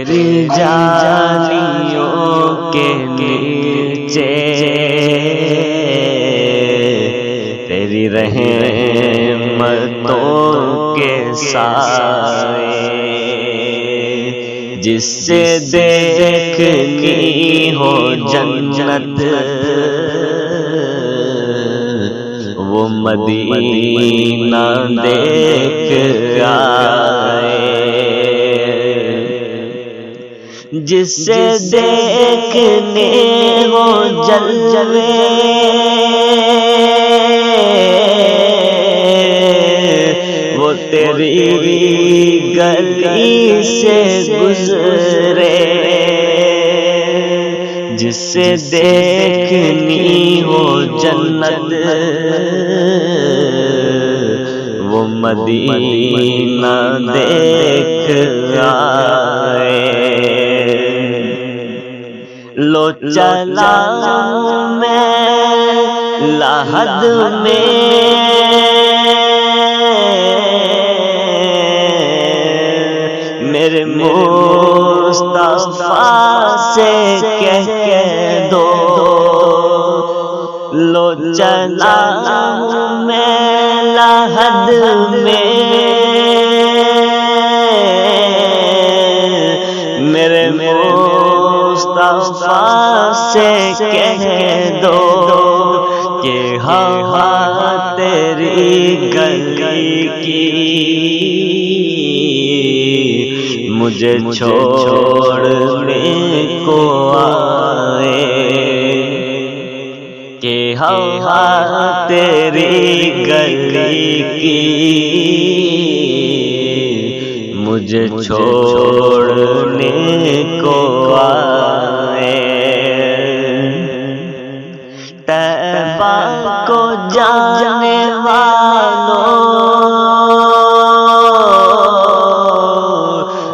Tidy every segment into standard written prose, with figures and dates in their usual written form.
تیری جانیوں کے نیچے تیری رحمتوں کے سائے، جس سے دیکھنی ہو جنت وہ مدینہ دیکھ آئے، جس سے دیکھنے ہو جلوے وہ تیری گلی سے گزرے، جس سے دیکھنی ہو جنت وہ مدینہ دیکھ آئے۔ لو چلا میں لحد میں میرے مصطفیٰ سے کہہ دو، لو چلا میں لحد میں میرے مصطفیٰ سے کہہ دو کہ ہوا تیری گلی کی مجھے چھوڑنے کو آئے، کہ ہوا تیری گلی کی مجھے چھوڑنے کو آئے۔ طیبہ کو جانے والوں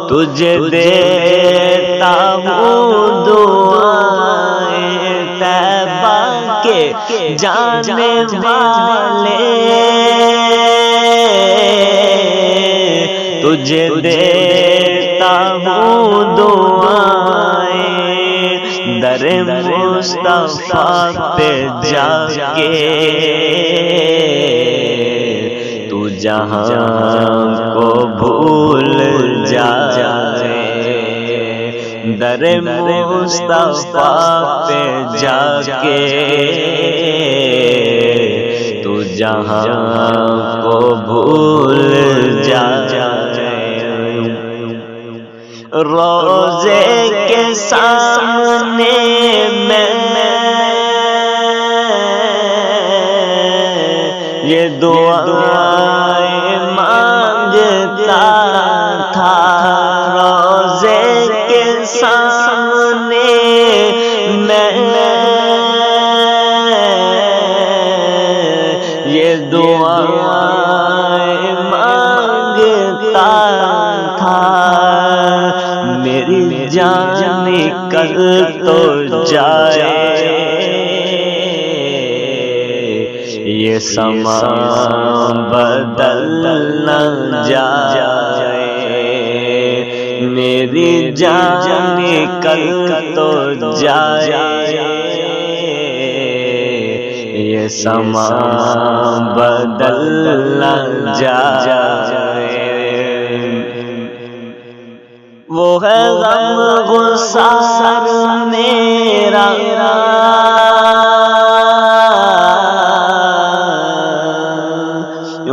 تجھے دیتا ہوں دعائیں، طیبہ کے جانے والے تجھے دیتا ہوں دعائیں، در مصطفیٰ پہ جا کے تو جہاں کو بھول جائے، در مصطفیٰ پہ جا کے تو جہاں کو بھول جائے۔ روزے کے سامنے میں یہ دعائیں مانگتا تھا، روزے کے سامنے میں یہ دعائیں مانگتا تھا، میری جان نکل تو جائے یہ سما بدل نہ جائے، میری جان نکل تو جائے یہ سما بدل نہ جائے۔ وہ ہے غم گسار میرا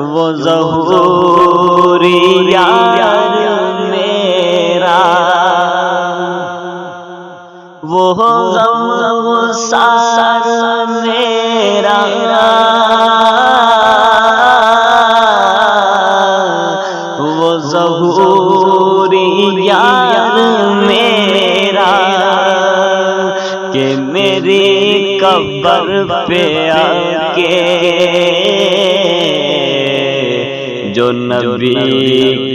وہ ظہوری یار میرا، وہ غم گسار میرا وہ ظہوری یار میرا، کہ میری قبر پہ آ کے جو نبی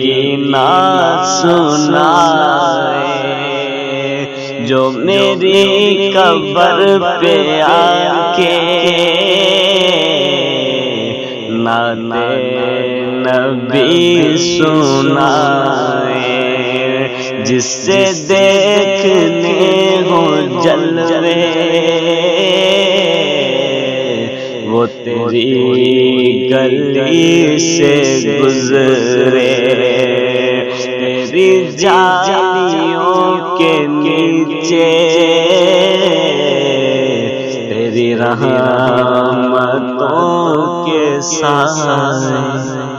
کی نعت سنائے، جو میری قبر پہ آ کے نعت نبی سنائے، جس سے دیکھنے ہو جلوے وہ تیری گلی سے گزرے، تیری جالیوں کے نیچے تیری رحمتوں کے سائے